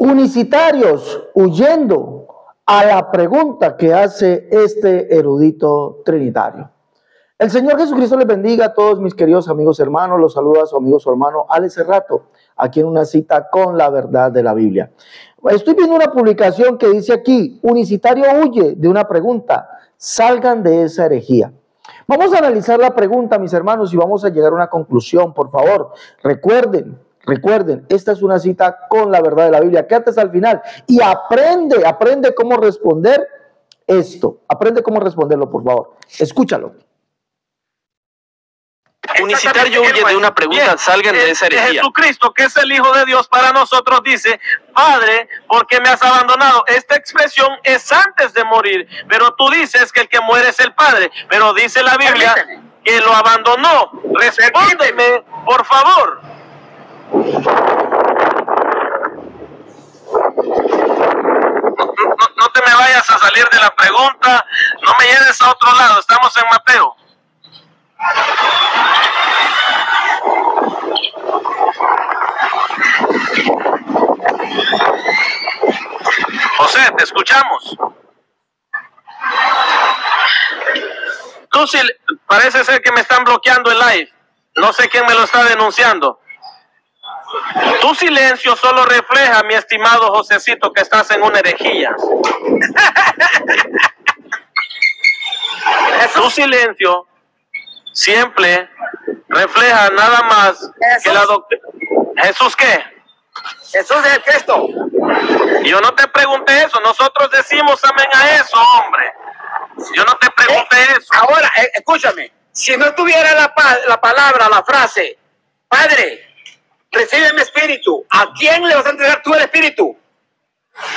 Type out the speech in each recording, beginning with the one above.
unicitarios huyendo a la pregunta que hace este erudito trinitario. El Señor Jesucristo les bendiga a todos mis queridos amigos hermanos. Los saluda su amigo, su hermano Alex Cerrato, aquí en una cita con la verdad de la Biblia. Estoy viendo una publicación que dice aquí: unicitario huye de una pregunta, salgan de esa herejía. Vamos a analizar la pregunta, mis hermanos, y vamos a llegar a una conclusión. Por favor, recuerden, esta es una cita con la verdad de la Biblia. Quédate hasta el final y aprende cómo responder esto. Aprende cómo responderlo, por favor. Escúchalo. Unicitario huye de una pregunta, salgan de esa herejía. Jesucristo, que es el Hijo de Dios para nosotros, dice: Padre, ¿por qué me has abandonado? Esta expresión es antes de morir, pero tú dices que el que muere es el Padre, pero dice la Biblia que lo abandonó. Respóndeme, por favor. No te me vayas a salir de la pregunta, no me lleves a otro lado, estamos en Mateo. José, te escuchamos. Tú sí, parece ser que me están bloqueando el live. No sé quién me lo está denunciando. Tu silencio solo refleja, mi estimado Josecito, que estás en una herejía. Tu silencio siempre refleja nada más que la doctrina. ¿Jesús qué? Jesús es el Cristo. Yo no te pregunté eso. Nosotros decimos amén a eso, hombre. Yo no te pregunté eso. Ahora, escúchame. Si no tuviera la palabra, la frase: Padre, recibe mi espíritu, ¿a quién le vas a entregar tú el espíritu?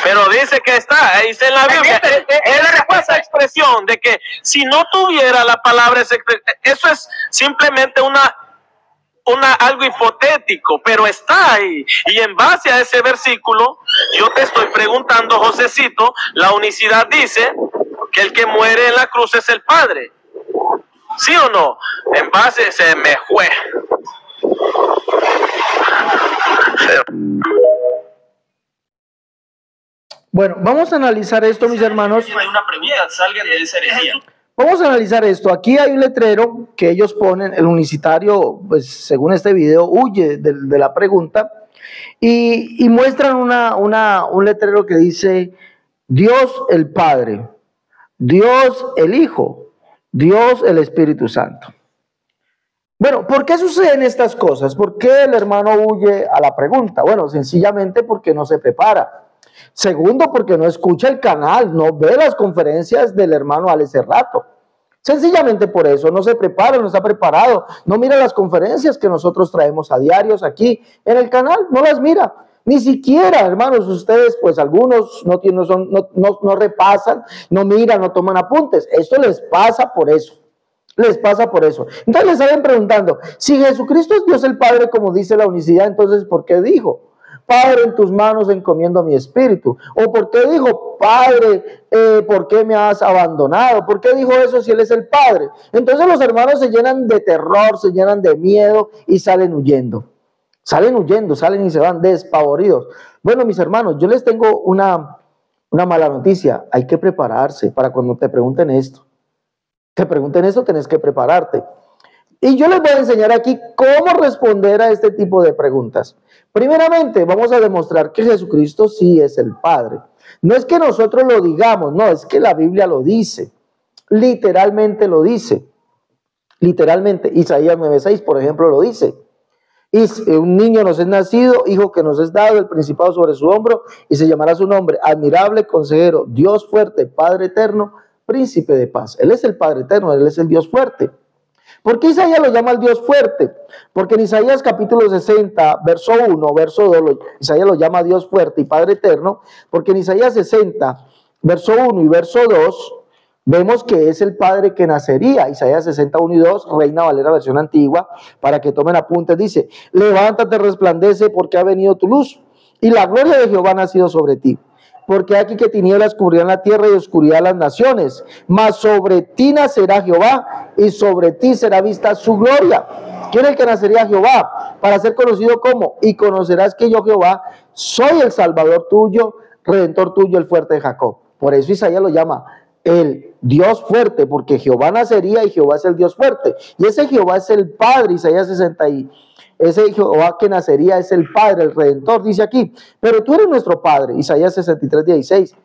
Pero dice que está, ahí está en la Biblia. Es la respuesta, expresión de que si no tuviera la palabra, eso es simplemente algo hipotético, pero está ahí. Y en base a ese versículo, yo te estoy preguntando, Josecito, la unicidad dice que el que muere en la cruz es el Padre. ¿Sí o no? En base, se me fue. Bueno, vamos a analizar esto, mis hermanos. Una pregunta, salgan de esa herejía. Vamos a analizar esto. Aquí hay un letrero que ellos ponen, el unicitario, pues según este video, huye de la pregunta, y muestran un letrero que dice: Dios el Padre, Dios el Hijo, Dios el Espíritu Santo. Bueno, ¿por qué suceden estas cosas? ¿Por qué el hermano huye a la pregunta? Bueno, sencillamente porque no se prepara. Segundo, porque no escucha el canal, no ve las conferencias del hermano Alex Cerrato. Sencillamente por eso, no se prepara, no está preparado, no mira las conferencias que nosotros traemos a diarios aquí en el canal, no las mira. Ni siquiera, hermanos, ustedes, pues algunos no repasan, no miran, no toman apuntes. Esto les pasa por eso. Les pasa por eso. Entonces les salen preguntando: si Jesucristo es Dios el Padre, como dice la unicidad, entonces ¿por qué dijo: Padre, en tus manos encomiendo mi espíritu? ¿O por qué dijo: Padre, ¿por qué me has abandonado? ¿Por qué dijo eso si Él es el Padre? Entonces los hermanos se llenan de terror, se llenan de miedo y salen huyendo. Salen y se van despavoridos. Bueno, mis hermanos, yo les tengo una mala noticia. Hay que prepararse para cuando te pregunten esto. Tenés que prepararte. Y yo les voy a enseñar aquí cómo responder a este tipo de preguntas. Primeramente, vamos a demostrar que Jesucristo sí es el Padre. No es que nosotros lo digamos, no, es que la Biblia lo dice. Literalmente lo dice. Literalmente, Isaías 9:6, por ejemplo, lo dice. Y un niño nos es nacido, hijo que nos es dado, el principado sobre su hombro, y se llamará su nombre: admirable, consejero, Dios fuerte, Padre eterno, príncipe de paz. Él es el Padre eterno, Él es el Dios fuerte. ¿Por qué Isaías lo llama el Dios fuerte? Porque en Isaías capítulo 60, verso 1, verso 2, Isaías lo llama Dios fuerte y Padre eterno, porque en Isaías 60, verso 1 y verso 2, vemos que es el Padre que nacería. Isaías 60, 1 y 2, Reina Valera versión antigua, para que tomen apuntes, dice: levántate, resplandece, porque ha venido tu luz, y la gloria de Jehová ha nacido sobre ti. Porque aquí que tinieblas cubrirán la tierra y oscuridad las naciones, mas sobre ti nacerá Jehová, y sobre ti será vista su gloria. ¿Quién es el que nacería? Jehová, para ser conocido como, y conocerás que yo Jehová soy el Salvador tuyo, Redentor tuyo, el fuerte de Jacob. Por eso Isaías lo llama el Dios fuerte, porque Jehová nacería y Jehová es el Dios fuerte. Y ese Jehová es el Padre, Isaías 60. Ese Jehová que nacería es el Padre, el Redentor, dice aquí. Pero tú eres nuestro Padre, Isaías 63, 16.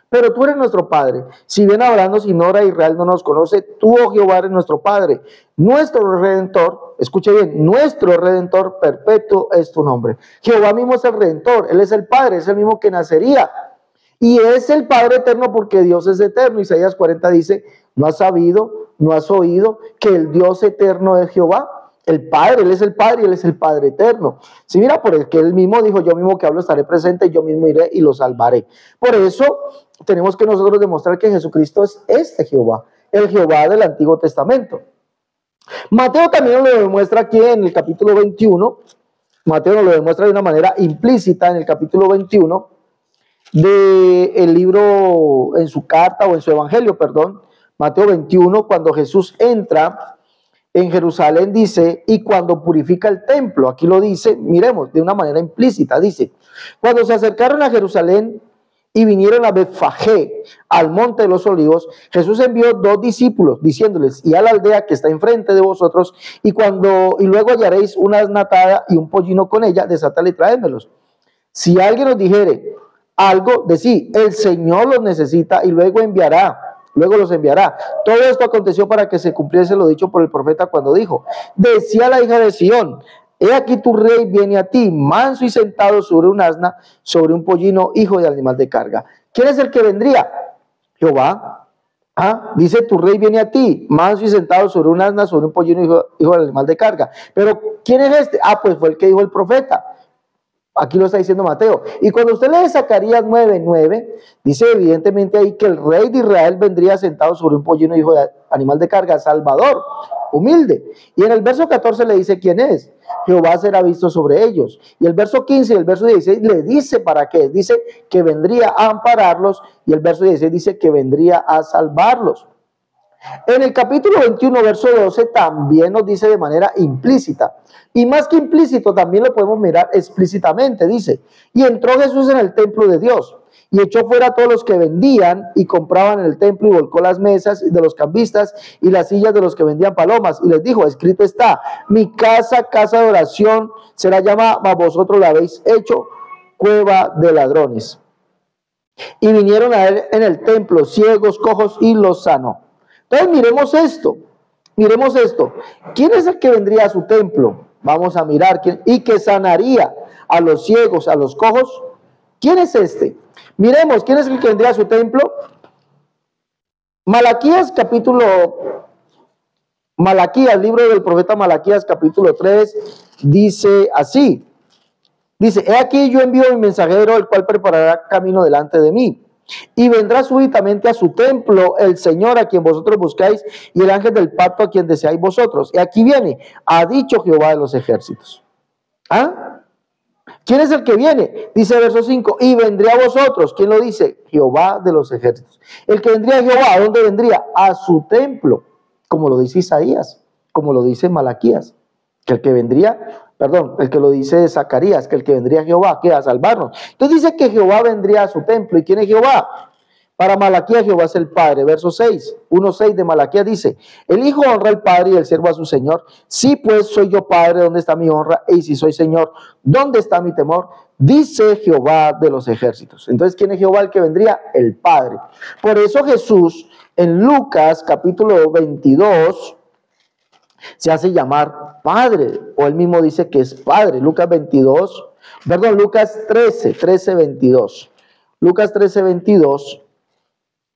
Pero tú eres nuestro Padre. Si bien Abraham nos ignora, Israel no nos conoce, tú, oh Jehová, eres nuestro Padre, nuestro Redentor. Escuche bien, nuestro Redentor perpetuo es tu nombre. Jehová mismo es el Redentor, Él es el Padre, es el mismo que nacería. Y es el Padre eterno porque Dios es eterno. Isaías 40 dice, ¿no has sabido, no has oído que el Dios eterno es Jehová? El Padre, Él es el Padre y Él es el Padre eterno. Si mira, por el que Él mismo dijo, yo mismo que hablo estaré presente, yo mismo iré y lo salvaré. Por eso tenemos que nosotros demostrar que Jesucristo es este Jehová, el Jehová del Antiguo Testamento. Mateo también lo demuestra aquí en el capítulo 21. Mateo nos lo demuestra de una manera implícita en el capítulo 21 del libro, en su carta o en su evangelio, perdón, Mateo 21, cuando Jesús entra en Jerusalén, dice, y cuando purifica el templo, aquí lo dice, miremos, de una manera implícita, dice, cuando se acercaron a Jerusalén y vinieron a Betfagé, al monte de los olivos, Jesús envió 2 discípulos, diciéndoles, y a la aldea que está enfrente de vosotros, y luego hallaréis una asna atada y un pollino con ella, desatadla y traédmelos. Si alguien os dijere algo, decid, el Señor los necesita y luego los enviará. Todo esto aconteció para que se cumpliese lo dicho por el profeta cuando dijo, decía la hija de Sión, he aquí tu rey viene a ti, manso y sentado sobre un asna, sobre un pollino, hijo de animal de carga. ¿Quién es el que vendría? Jehová. Dice, tu rey viene a ti, manso y sentado sobre un asna, sobre un pollino, hijo del animal de carga. Pero ¿quién es este? Pues fue el que dijo el profeta. Aquí lo está diciendo Mateo. Y cuando usted lee Zacarías 9:9, dice evidentemente ahí que el rey de Israel vendría sentado sobre un pollino, hijo de animal de carga, salvador, humilde. Y en el verso 14 le dice quién es. Jehová será visto sobre ellos. Y el verso 15 y el verso 16 le dice para qué. Dice que vendría a ampararlos y el verso 16 dice que vendría a salvarlos. En el capítulo 21, verso 12, también nos dice de manera implícita. Y más que implícito, también lo podemos mirar explícitamente. Dice, y entró Jesús en el templo de Dios, y echó fuera a todos los que vendían y compraban en el templo, y volcó las mesas de los cambistas y las sillas de los que vendían palomas. Y les dijo, escrito está, mi casa, casa de oración, será llamada, mas vosotros la habéis hecho cueva de ladrones. Y vinieron a él en el templo ciegos, cojos, y los sanó. Entonces miremos esto. ¿Quién es el que vendría a su templo? Vamos a mirar quién, y que sanaría a los ciegos, a los cojos. ¿Quién es este? Miremos, ¿quién es el que vendría a su templo? Malaquías, libro del profeta Malaquías, capítulo 3, dice así. Dice, he aquí yo envío mi mensajero, el cual preparará camino delante de mí. Y vendrá súbitamente a su templo el Señor a quien vosotros buscáis y el ángel del pacto a quien deseáis vosotros. Y aquí viene, ha dicho Jehová de los ejércitos. ¿Quién es el que viene? Dice verso 5, y vendré a vosotros. ¿Quién lo dice? Jehová de los ejércitos. El que vendría a Jehová, ¿a dónde vendría? A su templo, como lo dice Isaías, como lo dice Malaquías. Que el que vendría, el que lo dice Zacarías, que el que vendría a Jehová, que a salvarnos. Entonces dice que Jehová vendría a su templo. ¿Y quién es Jehová? Para Malaquías, Jehová es el Padre. Verso 6, 1:6 de Malaquías dice, el Hijo honra al Padre y el siervo a su Señor. Si pues soy yo Padre, ¿dónde está mi honra? Y si soy Señor, ¿dónde está mi temor? Dice Jehová de los ejércitos. Entonces, ¿quién es Jehová el que vendría? El Padre. Por eso Jesús, en Lucas capítulo 22, se hace llamar Padre, o él mismo dice que es Padre. Lucas 13, 22. Lucas 13, 22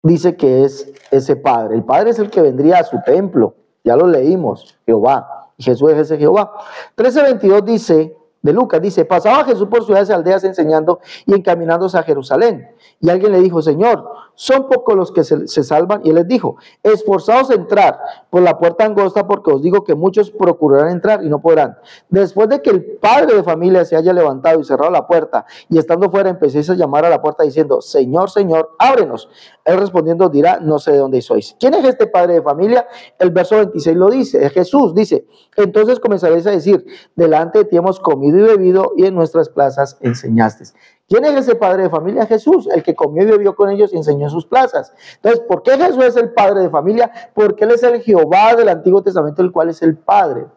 dice que es ese Padre. El Padre es el que vendría a su templo. Ya lo leímos, Jehová. Y Jesús es ese Jehová. 13, 22 dice, de Lucas, dice, pasaba Jesús por ciudades y aldeas enseñando y encaminándose a Jerusalén. Y alguien le dijo, Señor, son pocos los que se salvan. Y él les dijo, esforzaos a entrar por la puerta angosta, porque os digo que muchos procurarán entrar y no podrán. Después de que el padre de familia se haya levantado y cerrado la puerta, y estando fuera empecéis a llamar a la puerta diciendo, Señor, Señor, ábrenos. Él respondiendo dirá, no sé de dónde sois. ¿Quién es este padre de familia? El verso 26 lo dice, es Jesús, dice, entonces comenzaréis a decir, delante de ti hemos comido y bebido y en nuestras plazas enseñaste. ¿Quién es ese padre de familia? Jesús, el que comió y bebió con ellos y enseñó en sus plazas. Entonces, ¿por qué Jesús es el padre de familia? Porque Él es el Jehová del Antiguo Testamento, el cual es el padre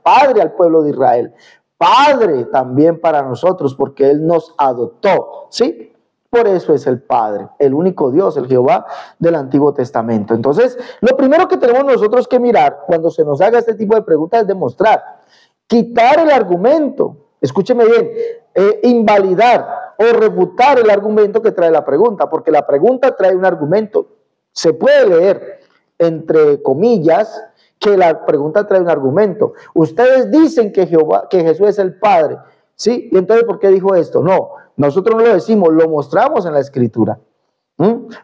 al pueblo de Israel, padre también para nosotros, porque Él nos adoptó, ¿sí? Por eso es el Padre, el único Dios, el Jehová del Antiguo Testamento. Entonces, lo primero que tenemos nosotros que mirar cuando se nos haga este tipo de preguntas es demostrar, quitar el argumento, escúcheme bien, invalidar o refutar el argumento que trae la pregunta, porque la pregunta trae un argumento. Se puede leer, entre comillas, que la pregunta trae un argumento. Ustedes dicen que Jesús es el Padre, ¿sí? Y entonces, ¿por qué dijo esto? No, nosotros no lo decimos, lo mostramos en la Escritura.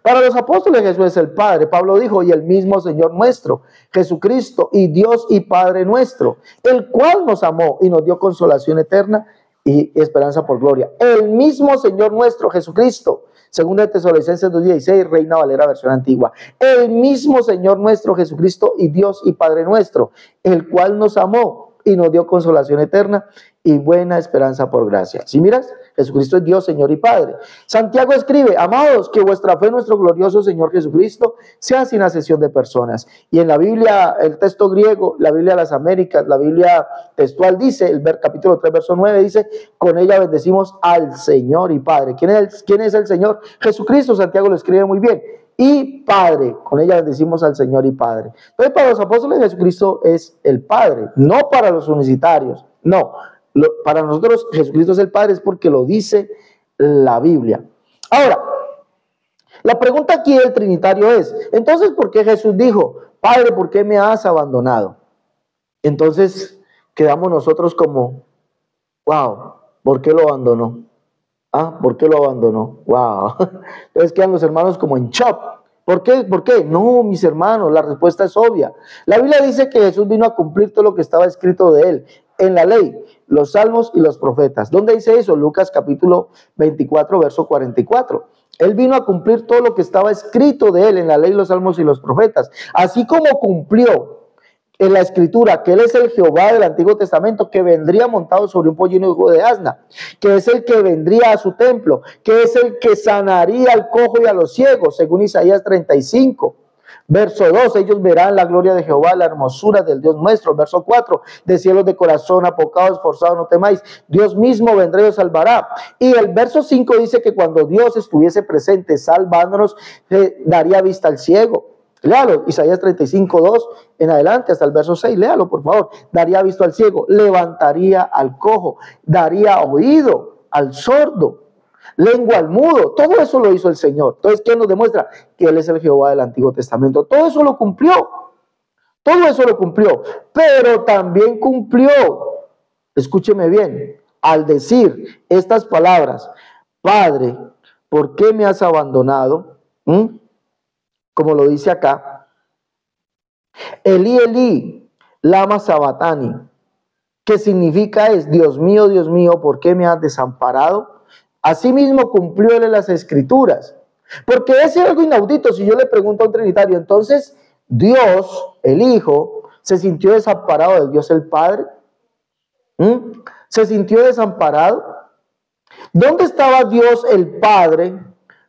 Para los apóstoles Jesús es el Padre. Pablo dijo, y el mismo Señor nuestro, Jesucristo, y Dios y Padre nuestro, el cual nos amó y nos dio consolación eterna y esperanza por gloria. El mismo Señor nuestro, Jesucristo, según de Tesalonicenses 2:16, Reina Valera versión antigua. El mismo Señor nuestro, Jesucristo, y Dios y Padre nuestro, el cual nos amó y nos dio consolación eterna y buena esperanza por gracia. ¿Sí miras? Jesucristo es Dios, Señor y Padre. Santiago escribe, amados, que vuestra fe en nuestro glorioso Señor Jesucristo sea sin asesión de personas. Y en la Biblia, el texto griego, la Biblia de las Américas, la Biblia textual dice, el capítulo 3, verso 9, dice, con ella bendecimos al Señor y Padre. ¿Quién es el Señor? Jesucristo. Santiago lo escribe muy bien. Y Padre, con ella bendecimos al Señor y Padre. Entonces, para los apóstoles Jesucristo es el Padre, no para los unicitarios, no. Para nosotros Jesucristo es el Padre, es porque lo dice la Biblia. Ahora, la pregunta aquí del Trinitario es, entonces, ¿por qué Jesús dijo, Padre, ¿por qué me has abandonado? Entonces, quedamos nosotros como, wow, ¿por qué lo abandonó? Ah, ¿por qué lo abandonó? Wow. Entonces quedan los hermanos como en shock. ¿Por qué? ¿Por qué? No, mis hermanos, la respuesta es obvia. La Biblia dice que Jesús vino a cumplir todo lo que estaba escrito de él en la ley, los salmos y los profetas. ¿Dónde dice eso? Lucas capítulo 24, verso 44. Él vino a cumplir todo lo que estaba escrito de él en la ley, los salmos y los profetas. Así como cumplió en la Escritura que Él es el Jehová del Antiguo Testamento, que vendría montado sobre un pollino hijo de asna, que es el que vendría a su templo, que es el que sanaría al cojo y a los ciegos, según Isaías 35. Verso 2, ellos verán la gloria de Jehová, la hermosura del Dios nuestro. Verso 4, de cielos de corazón, apocados, esforzados, no temáis, Dios mismo vendrá y os salvará. Y el verso 5 dice que cuando Dios estuviese presente salvándonos, daría vista al ciego. Léalo, Isaías 35, 2 en adelante hasta el verso 6, léalo por favor. Daría visto al ciego, levantaría al cojo, daría oído al sordo, lengua al mudo. Todo eso lo hizo el Señor. Entonces, ¿qué nos demuestra? Que Él es el Jehová del Antiguo Testamento. Todo eso lo cumplió. Todo eso lo cumplió. Pero también cumplió, escúcheme bien, al decir estas palabras, Padre, ¿por qué me has abandonado? Como lo dice acá, Elí, Elí, lama sabatani, que significa es, Dios mío, ¿por qué me has desamparado? Asimismo cumplió él en las Escrituras, porque es algo inaudito. Si yo le pregunto a un trinitario, entonces Dios, el Hijo, ¿se sintió desamparado de Dios el Padre? ¿Se sintió desamparado? ¿Dónde estaba Dios el Padre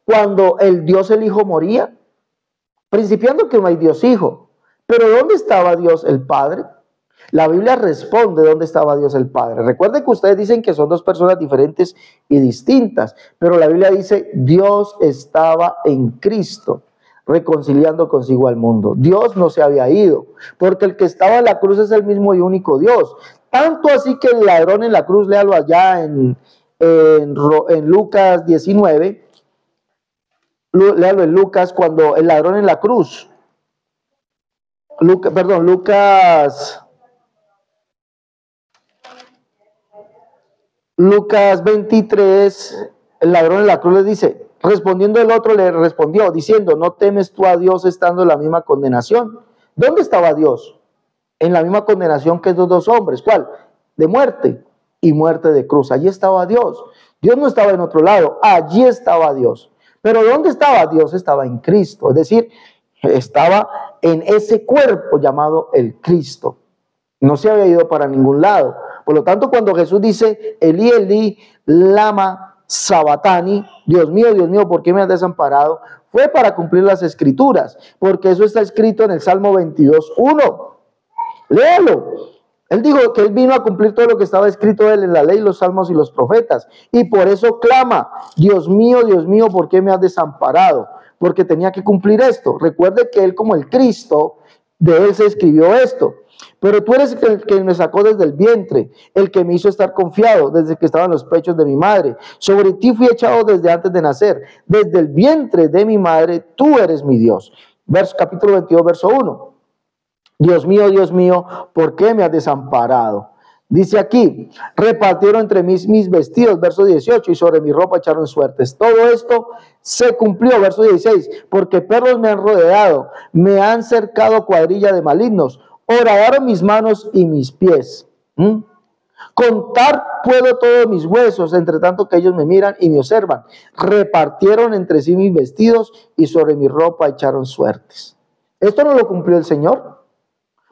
cuando el Dios el Hijo moría? Principiando que no hay Dios Hijo, pero ¿dónde estaba Dios el Padre? La Biblia responde dónde estaba Dios el Padre. Recuerden que ustedes dicen que son dos personas diferentes y distintas, pero la Biblia dice Dios estaba en Cristo, reconciliando consigo al mundo. Dios no se había ido, porque el que estaba en la cruz es el mismo y único Dios. Tanto así que el ladrón en la cruz, léalo allá en Lucas 19, léalo en Lucas, cuando el ladrón en la cruz, Lucas 23, el ladrón en la cruz le dice, Respondiendo el otro le respondió, diciendo, ¿no temes tú a Dios estando en la misma condenación? ¿Dónde estaba Dios? En la misma condenación que estos dos hombres. ¿Cuál? De muerte y muerte de cruz. Allí estaba Dios. Dios no estaba en otro lado, allí estaba Dios. Pero ¿dónde estaba Dios? Estaba en Cristo. Es decir, estaba en ese cuerpo llamado el Cristo. No se había ido para ningún lado. Por lo tanto, cuando Jesús dice, Elí, Elí, lama sabatani, Dios mío, ¿por qué me has desamparado? Fue para cumplir las Escrituras, porque eso está escrito en el Salmo 22:1. Léalo. Él dijo que él vino a cumplir todo lo que estaba escrito de él en la ley, los salmos y los profetas. Y por eso clama, Dios mío, ¿por qué me has desamparado? Porque tenía que cumplir esto. Recuerde que él, como el Cristo, de él se escribió esto. Pero tú eres el que me sacó desde el vientre, el que me hizo estar confiado desde que estaba en los pechos de mi madre. Sobre ti fui echado desde antes de nacer. Desde el vientre de mi madre, tú eres mi Dios. Capítulo 22, verso 1. Dios mío, ¿por qué me has desamparado? Dice aquí, repartieron entre mí mis vestidos, verso 18, y sobre mi ropa echaron suertes. Todo esto se cumplió, verso 16, porque perros me han rodeado, me han cercado cuadrilla de malignos, horadaron mis manos y mis pies. Contar puedo todos mis huesos, entre tanto que ellos me miran y me observan. Repartieron entre sí mis vestidos y sobre mi ropa echaron suertes. ¿Esto no lo cumplió el Señor?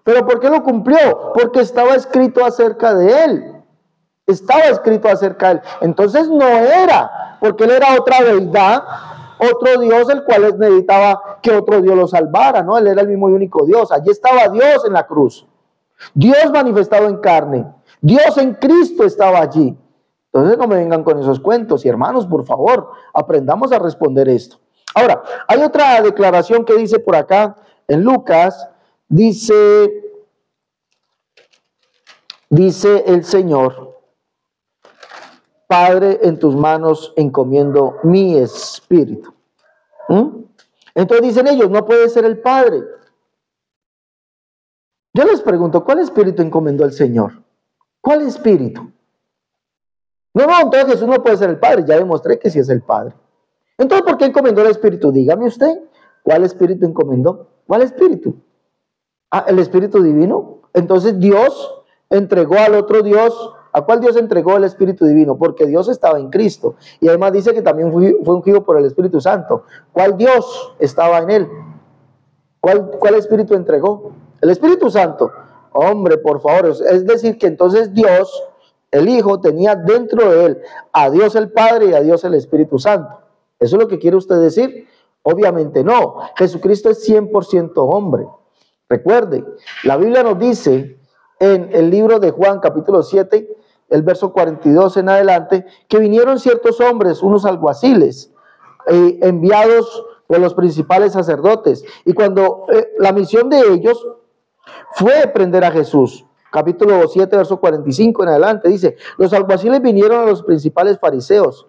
¿Pero por qué lo cumplió? Porque estaba escrito acerca de él. Estaba escrito acerca de él. Entonces no era, porque él era otra deidad, otro Dios, el cual necesitaba que otro Dios lo salvara, ¿no? Él era el mismo y único Dios. Allí estaba Dios en la cruz. Dios manifestado en carne. Dios en Cristo estaba allí. Entonces no me vengan con esos cuentos. Y hermanos, por favor, aprendamos a responder esto. Ahora, hay otra declaración que dice por acá en Lucas. Dice el Señor, Padre, en tus manos encomiendo mi espíritu. Entonces dicen ellos, no puede ser el Padre. Yo les pregunto, ¿cuál espíritu encomendó el Señor? ¿Cuál espíritu? No, entonces Jesús no puede ser el Padre, ya demostré que sí es el Padre. Entonces, ¿por qué encomendó el espíritu? Dígame usted, ¿cuál espíritu encomendó? ¿Cuál espíritu? El Espíritu Divino. Entonces Dios entregó al otro Dios. ¿A cuál Dios entregó el Espíritu Divino? Porque Dios estaba en Cristo. Y además dice que también fue ungido por el Espíritu Santo. ¿Cuál Dios estaba en él? ¿Cuál Espíritu entregó? El Espíritu Santo. Hombre, por favor. Es decir, que entonces Dios, el Hijo, tenía dentro de él a Dios el Padre y a Dios el Espíritu Santo. ¿Eso es lo que quiere usted decir? Obviamente no. Jesucristo es 100% hombre. Recuerde, la Biblia nos dice en el libro de Juan, capítulo 7, el verso 42 en adelante, que vinieron ciertos hombres, unos alguaciles, enviados por los principales sacerdotes. Y cuando la misión de ellos fue prender a Jesús, capítulo 7, verso 45 en adelante, dice, los alguaciles vinieron a los principales fariseos,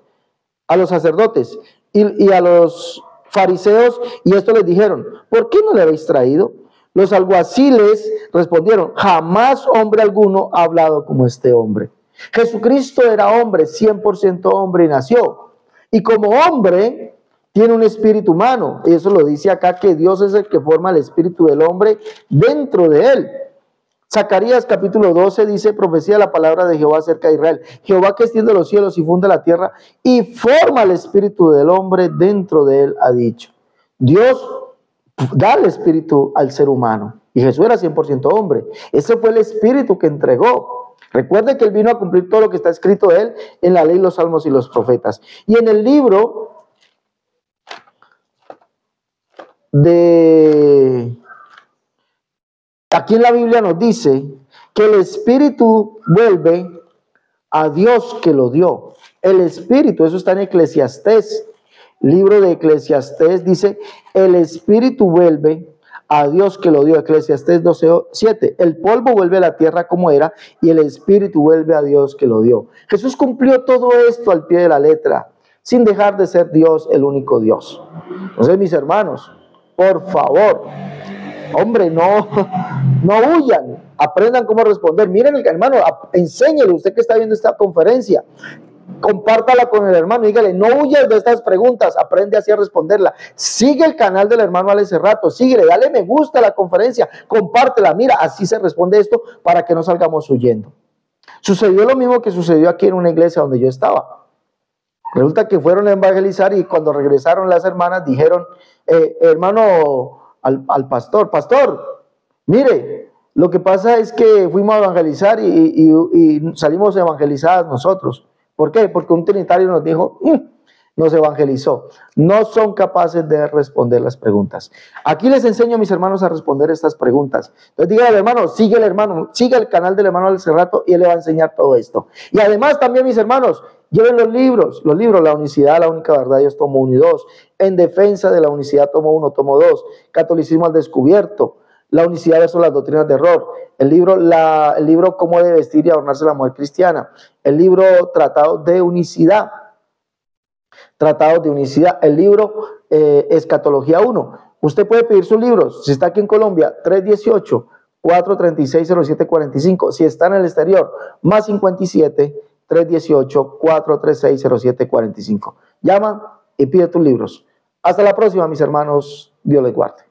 a los sacerdotes y a los fariseos, y esto les dijeron, ¿por qué no le habéis traído? Los alguaciles respondieron, jamás hombre alguno ha hablado como este hombre. Jesucristo era hombre, 100% hombre y nació. Y como hombre, tiene un espíritu humano. Y eso lo dice acá, que Dios es el que forma el espíritu del hombre dentro de él. Zacarías capítulo 12 dice, profecía la palabra de Jehová acerca de Israel. Jehová que extiende los cielos y funde la tierra y forma el espíritu del hombre dentro de él, ha dicho. Dios da el espíritu al ser humano. Y Jesús era 100% hombre. Ese fue el espíritu que entregó. Recuerde que él vino a cumplir todo lo que está escrito de él en la ley, los salmos y los profetas. Y en el libro de... Aquí en la Biblia nos dice que el espíritu vuelve a Dios que lo dio. El espíritu, eso está en Eclesiastés. Libro de Eclesiastés dice, el espíritu vuelve a Dios que lo dio. Eclesiastés 12:7. El polvo vuelve a la tierra como era y el espíritu vuelve a Dios que lo dio. Jesús cumplió todo esto al pie de la letra, sin dejar de ser Dios, el único Dios. Entonces, mis hermanos, por favor, hombre, no huyan, aprendan cómo responder. Miren, hermano, enséñele, usted que está viendo esta conferencia, compártala con el hermano, dígale, no huyas de estas preguntas, aprende así a responderla. Sigue el canal del hermano Alex Cerrato, síguele, dale me gusta a la conferencia, compártela, mira, así se responde esto para que no salgamos huyendo. Sucedió lo mismo que sucedió aquí en una iglesia donde yo estaba. Resulta que fueron a evangelizar y cuando regresaron las hermanas dijeron, hermano, al pastor, mire, lo que pasa es que fuimos a evangelizar y salimos evangelizadas nosotros. ¿Por qué? Porque un trinitario nos dijo, nos evangelizó. No son capaces de responder las preguntas. Aquí les enseño a mis hermanos a responder estas preguntas. Entonces díganle al hermano, sigue el canal del hermano Alex Cerrato y él le va a enseñar todo esto. Y además también, mis hermanos, lleven los libros, La unicidad, la única verdad, Dios, tomo 1 y 2, En defensa de la unicidad, tomo 1, tomo 2, Catolicismo al descubierto, La unicidad versus las doctrinas de error, el libro Cómo debe vestir y adornarse la mujer cristiana, el libro Tratados de unicidad, el libro Escatología 1. Usted puede pedir sus libros, si está aquí en Colombia, 318-436-0745, si está en el exterior, más 57 318-436-0745. Llama y pide tus libros. Hasta la próxima, mis hermanos. Dios les guarde.